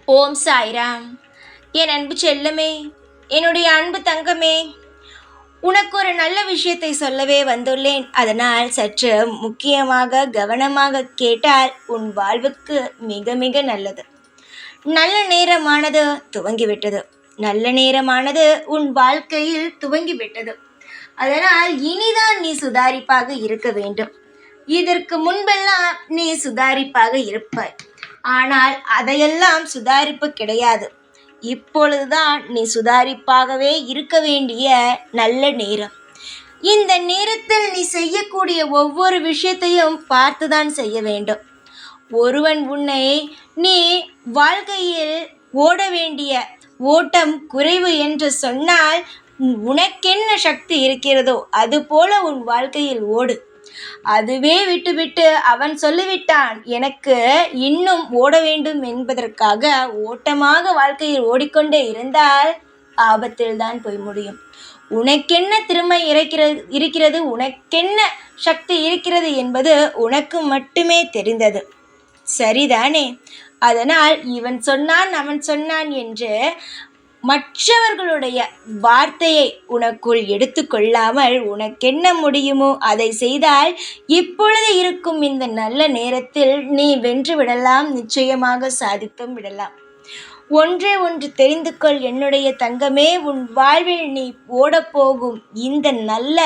ஓம் சாய்ராம். என் அன்பு செல்லமே, என்னுடைய அன்பு தங்கமே, உனக்கு ஒரு நல்ல விஷயத்தை சொல்லவே வந்துள்ளேன். அதனால் சற்று முக்கியமாக கவனமாக கேட்டால் உன் வாழ்வுக்கு மிக மிக நல்லது. நல்ல நேரமானது துவங்கிவிட்டது. நல்ல நேரமானது உன் வாழ்க்கையில் துவங்கிவிட்டது. அதனால் இனிதான் நீ சுதாரிப்பாக இருக்க வேண்டும். இதற்கு முன்பெல்லாம் நீ சுதாரிப்பாக இருப்பாய். ஆனால் அதையெல்லாம் சுதாரிப்பு கிடையாது. இப்பொழுதுதான் நீ சுதாரிப்பாகவே இருக்க வேண்டிய நல்ல நேரம். இந்த நேரத்தில் நீ செய்யக்கூடிய ஒவ்வொரு விஷயத்தையும் பார்த்துதான் செய்ய வேண்டும். ஒருவன் உன்னை நீ வாழ்க்கையில் ஓட வேண்டிய ஓட்டம் குறைவு என்று சொன்னால் உனக்கென்ன சக்தி இருக்கிறதோ அதுபோல உன் வாழ்க்கையில் ஓடு. அதுவே விட்டுவிட்டு அவன் சொல்லிவிட்டான் எனக்கு இன்னும் ஓட வேண்டும் என்பதற்காக ஓட்டமாக வாழ்க்கையில் ஓடிக்கொண்டே இருந்தால் ஆபத்தில் தான் போய் முடியும். உனக்கென்ன திறமை இருக்கிறது, உனக்கென்ன சக்தி இருக்கிறது என்பது உனக்கு மட்டுமே தெரிந்தது, சரிதானே? அதனால் இவன் சொன்னான் அவன் சொன்னான் என்று மற்றவர்களுடைய வார்த்தையை உனக்குள் எடுத்துக்கொள்ளாமல் உனக்கென்ன முடியுமோ அதை செய்தால் இப்பொழுது இருக்கும் இந்த நல்ல நேரத்தில் நீ வென்று விடலாம். நிச்சயமாக சாதித்தும் விடலாம். ஒன்றே ஒன்று தெரிந்து கொள் என்னுடைய தங்கமே, உன் வாழ்வில் நீ ஓடப்போகும் இந்த நல்ல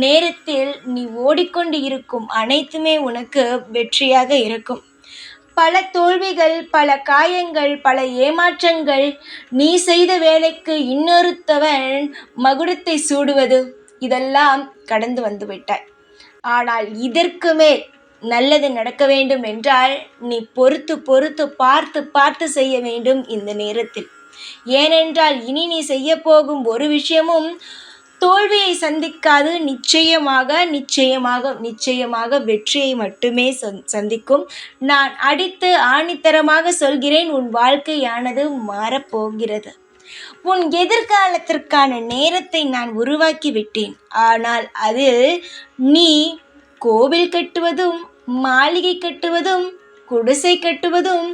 நேரத்தில் நீ ஓடிக்கொண்டு இருக்கும் அனைத்துமே உனக்கு வெற்றியாக இருக்கும். பல தோல்விகள், பல காயங்கள், பல ஏமாற்றங்கள், நீ செய்த வேலைக்கு இன்னொருத்தவன் மகுடத்தை சூடுவது, இதெல்லாம் கடந்து வந்து விட்டாய். ஆனால் இதற்கு மேல் நல்லது நடக்க வேண்டும் என்றால் நீ பொறுத்து பொறுத்து பார்த்து பார்த்து செய்ய வேண்டும் இந்த நேரத்தில். ஏனென்றால் இனி நீ செய்ய போகும் ஒரு விஷயமும் தோல்வியை சந்திக்காது. நிச்சயமாக நிச்சயமாக நிச்சயமாக வெற்றியை மட்டுமே சந்திக்கும். நான் அடித்து ஆணித்தரமாக சொல்கிறேன், உன் வாழ்க்கையானது மாறப்போகிறது. உன் எதிர்காலத்திற்கான நேரத்தை நான் உருவாக்கி விட்டேன். ஆனால் அதில் நீ கோவில் கட்டுவதும், மாளிகை கட்டுவதும், குடிசை கட்டுவதும்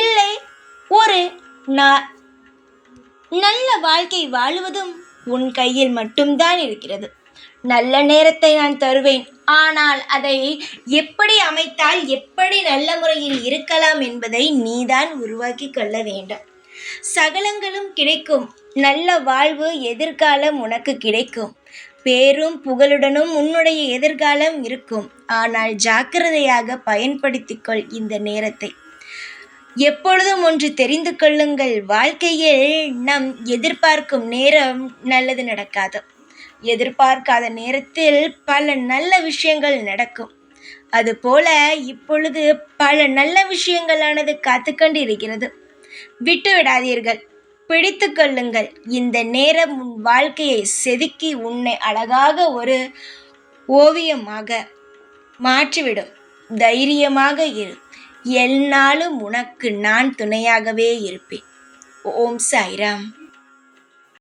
இல்லை, ஒரு நல்ல வாழ்க்கை வாழுவதும் உன் கையில் மட்டும்தான் இருக்கிறது. நல்ல நேரத்தை நான் தருவேன். ஆனால் அதை எப்படி அமைத்தால் எப்படி நல்ல முறையில் இருக்கலாம் என்பதை நீதான் உருவாக்கி கொள்ள வேண்டும். சகலங்களும் கிடைக்கும். நல்ல வாழ்வு எதிர்காலம் உனக்கு கிடைக்கும். பேரும் புகழுடனும் உன்னுடைய எதிர்காலம் இருக்கும். ஆனால் ஜாக்கிரதையாக பயன்படுத்திக்கொள் இந்த நேரத்தை. எப்பொழுதும் ஒன்று தெரிந்து கொள்ளுங்கள், வாழ்க்கையில் நம் எதிர்பார்க்கும் நேரம் நல்லது நடக்காது. எதிர்பார்க்காத நேரத்தில் பல நல்ல விஷயங்கள் நடக்கும். அதுபோல இப்பொழுது பல நல்ல விஷயங்களானது காத்துக்கொண்டு இருக்கிறது. விட்டு விடாதீர்கள், பிடித்து கொள்ளுங்கள். இந்த நேரம் உன் வாழ்க்கையை செதுக்கி உன்னை அழகாக ஒரு ஓவியமாக மாற்றிவிடும். தைரியமாக இரு. எந்நாளும் உனக்கு நான் துணையாகவே இருப்பேன். ஓம் சாய்ராம்.